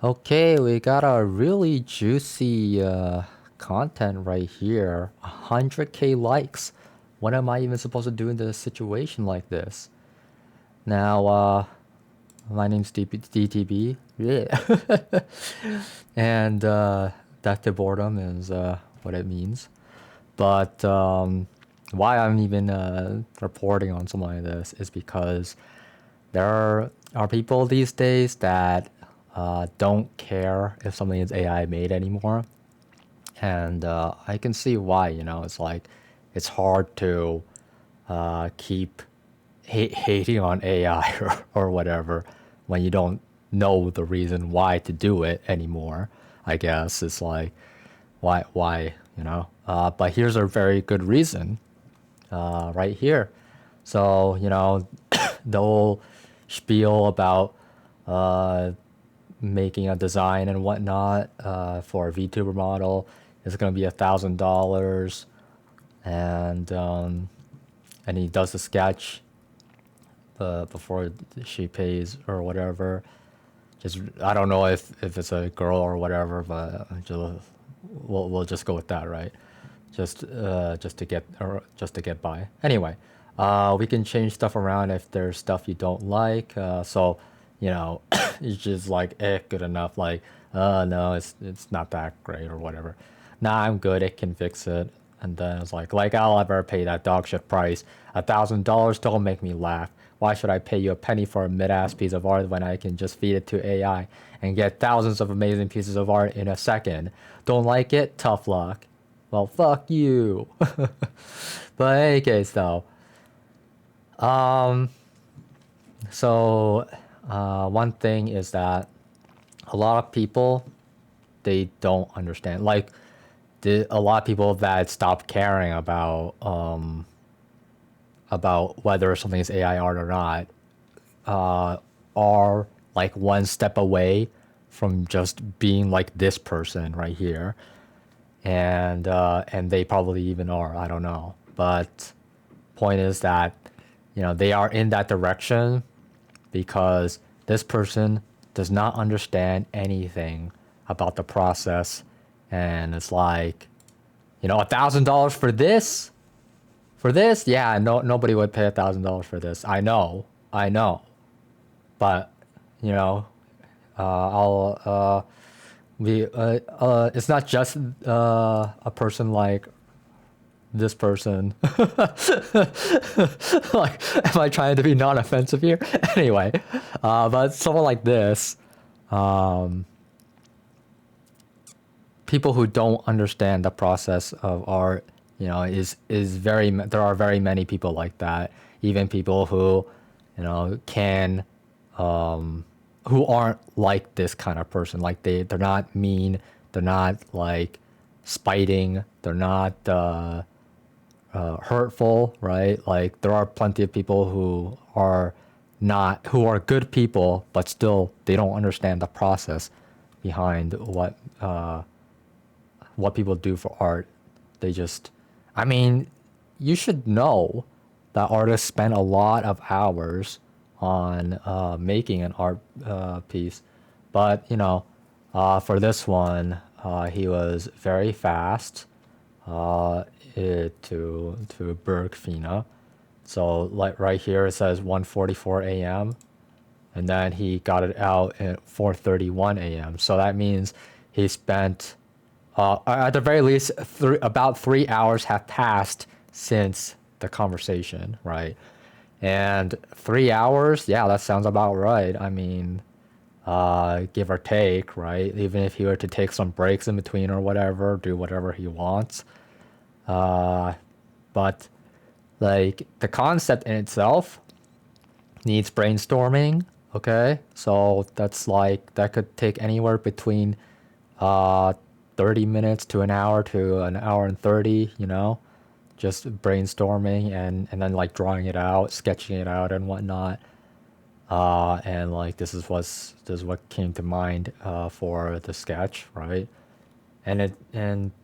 Okay, we got a really juicy content right here. 100K likes. What am I even supposed to do in a situation like this? Now, my name's DTB. Yeah. And DeathToBoredom is what it means. But why I'm even reporting on something like this is because there are people these days that don't care if something is AI made anymore. And I can see why, it's like it's hard to keep hating on AI or whatever when you don't know the reason why to do it anymore. I guess it's like, why. But here's a very good reason right here. So, the whole spiel about uh, making a design and whatnot for a VTuber model is going to be $1,000, and he does the sketch before she pays or whatever. Just I don't know if it's a girl or whatever, but we'll just go with that, right? Just to get by. Anyway, we can change stuff around if there's stuff you don't like. So, it's just like good enough. Like, no, it's not that great or whatever. Nah, I'm good. It can fix it. And then it's like I'll ever pay that dog shit price. $1,000. Don't make me laugh. Why should I pay you a penny for a mid-ass piece of art when I can just feed it to AI and get thousands of amazing pieces of art in a second? Don't like it? Tough luck. Well, fuck you. But in any case, though, so one thing is that a lot of people they don't understand. Like, a lot of people that stop caring about whether something is AI art or not are like one step away from just being like this person right here, and they probably even are. I don't know, but point is that they are in that direction because this person does not understand anything about the process, and it's like $1,000 for this. For this, yeah, no, nobody would pay $1,000 for this. I know, but you know, I'll we it's not just a person like this person. Like, am I trying to be non-offensive here? Anyway, but someone like this, people who don't understand the process of art, is very. There are very many people like that. Even people who, can, who aren't like this kind of person. Like they're not mean. They're not like spiting. They're not hurtful, right? Like there are plenty of people who are good people, but still they don't understand the process behind what people do for art. They just, I mean, you should know that artists spend a lot of hours on making an art piece. But, for this one, he was very fast to Bergfina. So, like right here, it says 1:44 a.m. and then he got it out at 4:31 a.m. So that means he spent at the very least, about 3 hours have passed since the conversation, right? And 3 hours, yeah, that sounds about right. I mean, give or take, right? Even if he were to take some breaks in between or whatever, do whatever he wants. But like the concept in itself needs brainstorming. Okay, so that could take anywhere between uh 30 minutes to an hour and 30, just brainstorming and then like drawing it out, sketching it out and whatnot. And like this is what came to mind for the sketch, right? And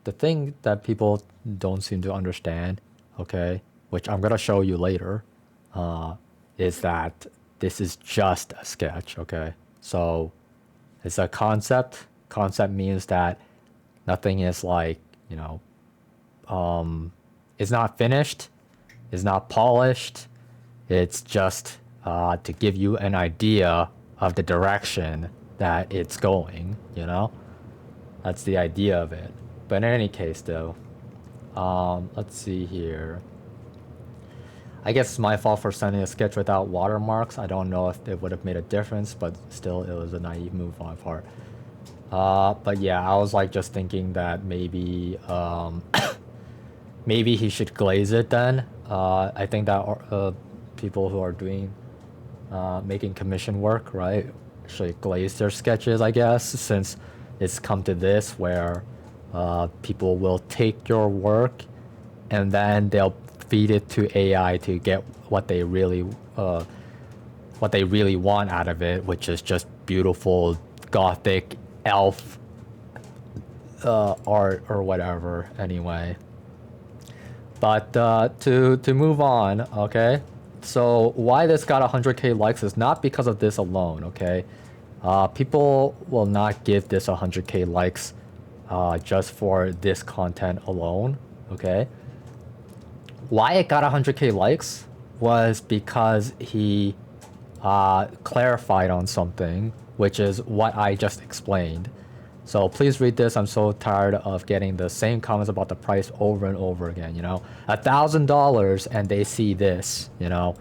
the thing that people don't seem to understand, okay, which I'm gonna show you later, is that this is just a sketch, okay? So It's a concept. Concept means that nothing is like, it's not finished, it's not polished. It's just to give you an idea of the direction that it's going, That's the idea of it. But in any case, though, let's see here. I guess it's my fault for sending a sketch without watermarks. I don't know if it would have made a difference, but still, it was a naive move on my part. But yeah, I was like just thinking that maybe he should glaze it then. I think that people who are doing making commission work, right, should glaze their sketches, I guess, since it's come to this where people will take your work and then they'll feed it to AI to get what they really want out of it, which is just beautiful gothic elf art or whatever. Anyway, but to move on, okay. So why this got 100K likes is not because of this alone, okay. People will not give this 100K likes just for this content alone, okay. Why it got 100K likes was because he clarified on something, which is what I just explained. So please read this. I'm so tired of getting the same comments about the price over and over again, $1,000 and they see this, A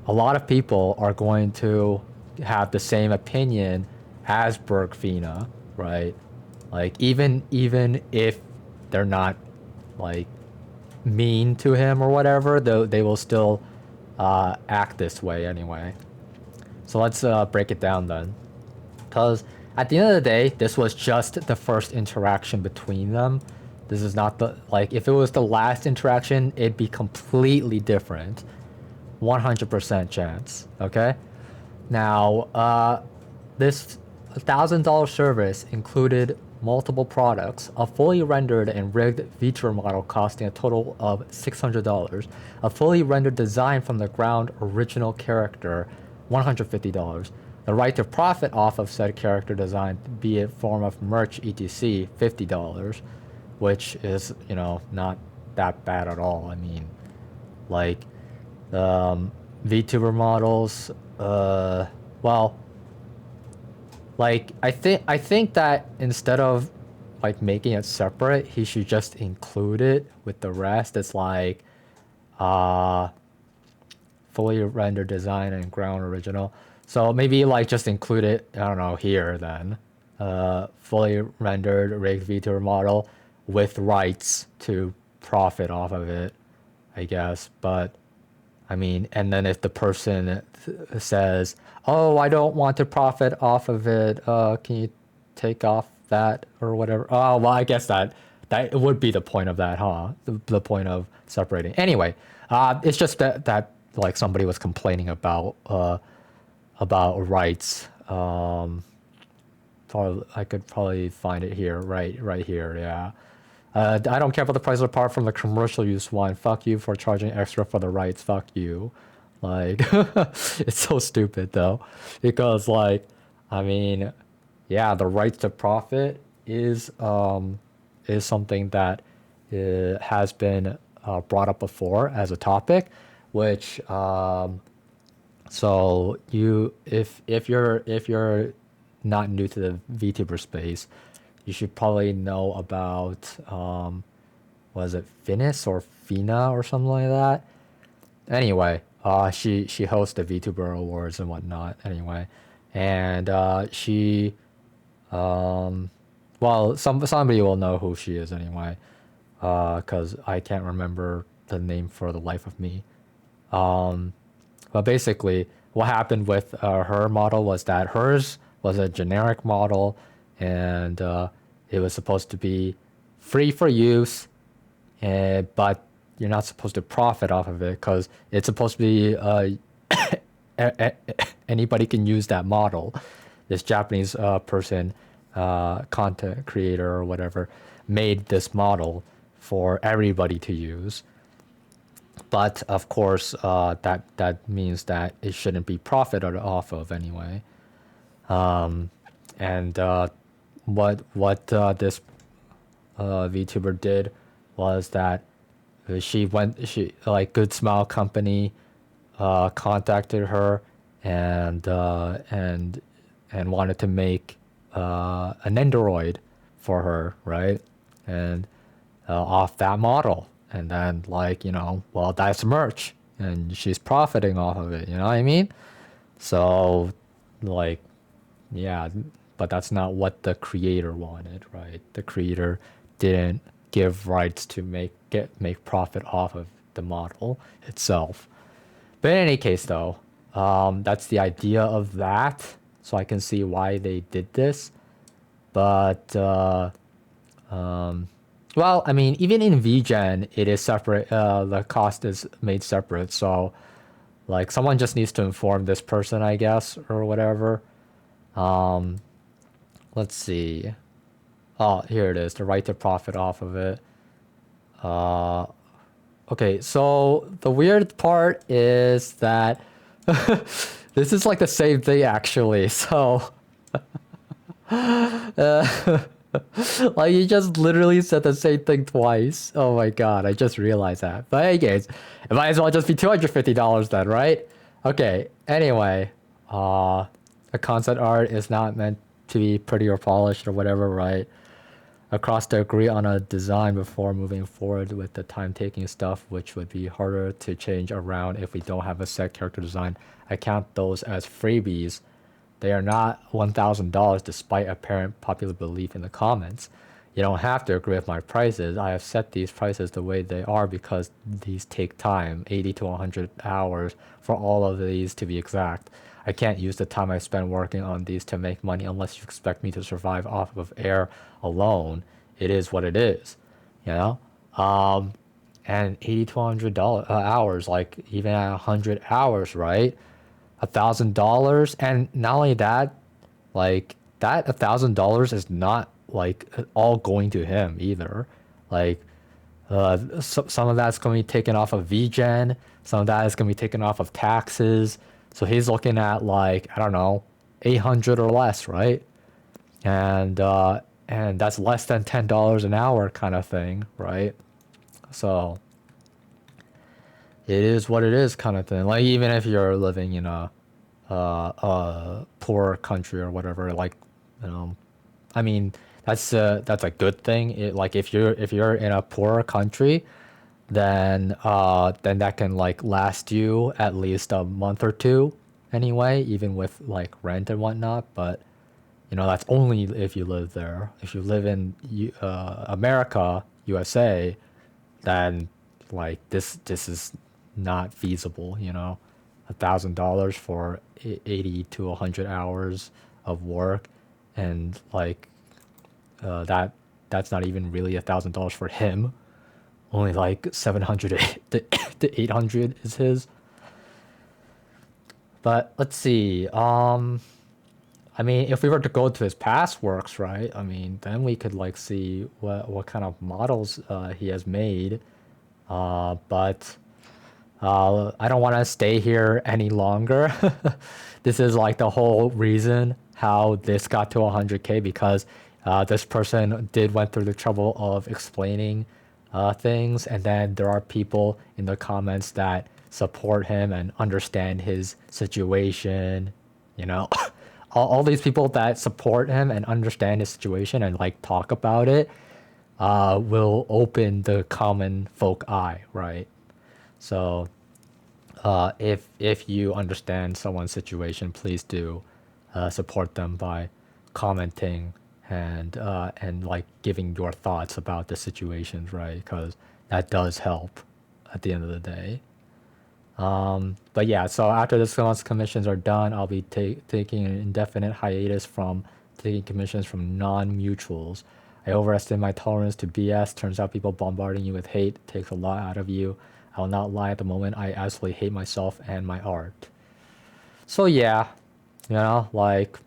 lot of people are going to have the same opinion as Bergfina, right? Like even if they're not like mean to him or whatever, though they will still act this way anyway. So let's break it down then. Because at the end of the day, this was just the first interaction between them. This is not if it was the last interaction, it'd be completely different. 100% chance, okay? Now, this $1,000 service included multiple products, a fully rendered and rigged VTuber model costing a total of $600, a fully rendered design from the ground original character, $150, the right to profit off of said character design, be it form of merch, etc., $50, which is, not that bad at all. I mean, like, VTuber models, well, like I think that instead of like making it separate, he should just include it with the rest. It's like fully rendered design and ground original. So maybe like just include it, I don't know, here then. Fully rendered rigged VTuber model with rights to profit off of it, I guess. But I mean, and then if the person says, "Oh, I don't want to profit off of it. Can you take off that or whatever?" Oh, well, I guess that would be the point of that, huh? The point of separating. Anyway, it's just that like somebody was complaining about rights. I could probably find it here, right here, yeah. I don't care about the price apart from the commercial use one. Fuck you for charging extra for the rights. Fuck you. Like, it's so stupid though, because like, I mean, yeah, the rights to profit is something that has been brought up before as a topic, which so if you're not new to the VTuber space, you should probably know about was it Finis or Fina or something like that. Anyway, she hosts the VTuber Awards and whatnot. Anyway, and she well somebody will know who she is anyway, because I can't remember the name for the life of me. But basically, what happened with her model was that hers was a generic model, and it was supposed to be free for use, but you're not supposed to profit off of it because it's supposed to be anybody can use that model. This Japanese person, content creator or whatever, made this model for everybody to use. But of course, that means that it shouldn't be profited off of anyway. And what this VTuber did was that she like Good Smile Company contacted her and and wanted to make an Android for her, right? And off that model, and then like well, that's merch, and she's profiting off of it. You know what I mean? So, like, yeah, but that's not what the creator wanted, right? The creator didn't give rights to make profit off of the model itself. But in any case, though, that's the idea of that. So I can see why they did this. But well, I mean, even in VGen, it is separate. The cost is made separate. So like someone just needs to inform this person, I guess, or whatever. Let's see. Oh, here it is. The right to profit off of it. Okay, so the weird part is that this is like the same thing actually. So like you just literally said the same thing twice. Oh my god, I just realized that. But anyways, it might as well just be $250 then, right? Okay, anyway, a concept art is not meant to be pretty or polished or whatever, right? Across to agree on a design before moving forward with the time-taking stuff, which would be harder to change around if we don't have a set character design. I count those as freebies. They are not $1,000 despite apparent popular belief in the comments. You don't have to agree with my prices. I have set these prices the way they are because these take time, 80 to 100 hours for all of these to be exact. I can't use the time I spend working on these to make money unless you expect me to survive off of air alone. It is what it is, you know? And 80 to 100 hours, like even at 100 hours, right? $1,000, and not only that, like that $1,000 is not like all going to him either. Like some of that's going to be taken off of VGen, some of that is going to be taken off of taxes. So he's looking at like I don't know, 800 or less, right? And that's less than $10 an hour kind of thing, right? So it is what it is kind of thing. Like even if you're living in a poor country or whatever, like you know, I mean that's a good thing. Like if you're in a poorer country, then that can like last you at least a month or two anyway, even with like rent and whatnot. But that's only if you live there. If you live in America, USA, then like this is not feasible. $1,000 for 80 to 100 hours of work, and like that's not even really $1,000 for him. Only like 700 to 800 is his. But let's see. I mean, if we were to go to his past works, right? I mean, then we could like see what kind of models he has made. But I don't want to stay here any longer. This is like the whole reason how this got to 100K, because this person did went through the trouble of explaining things, and then there are people in the comments that support him and understand his situation. You know, all these people that support him and understand his situation and like talk about it will open the common folk eye, right? So if you understand someone's situation, please do support them by commenting and like giving your thoughts about the situations, right? Because that does help at the end of the day. But yeah, so after the freelance commissions are done, I'll be taking an indefinite hiatus from taking commissions from non-mutuals. I overestimate my tolerance to BS. Turns out people bombarding you with hate takes a lot out of you. I will not lie, at the moment I absolutely hate myself and my art. So yeah, like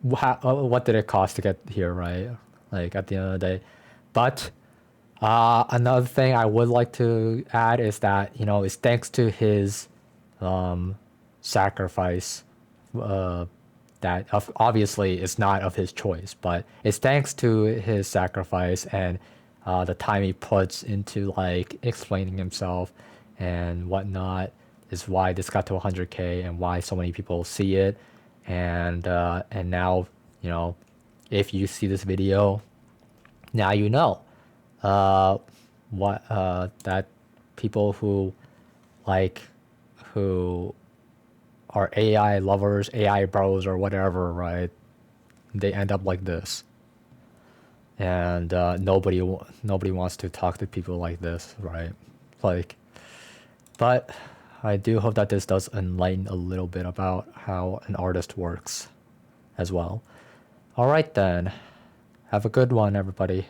what did it cost to get here, right? Like at the end of the day. But another thing I would like to add is that it's thanks to his sacrifice that obviously is not of his choice, but it's thanks to his sacrifice and the time he puts into like explaining himself and whatnot is why this got to 100K and why so many people see it. And now, you know, if you see this video, now you know uh, what that people who like who are AI lovers, AI bros, or whatever, right? They end up like this, and nobody wants to talk to people like this, right? Like, but I do hope that this does enlighten a little bit about how an artist works, as well. All right then, have a good one, everybody.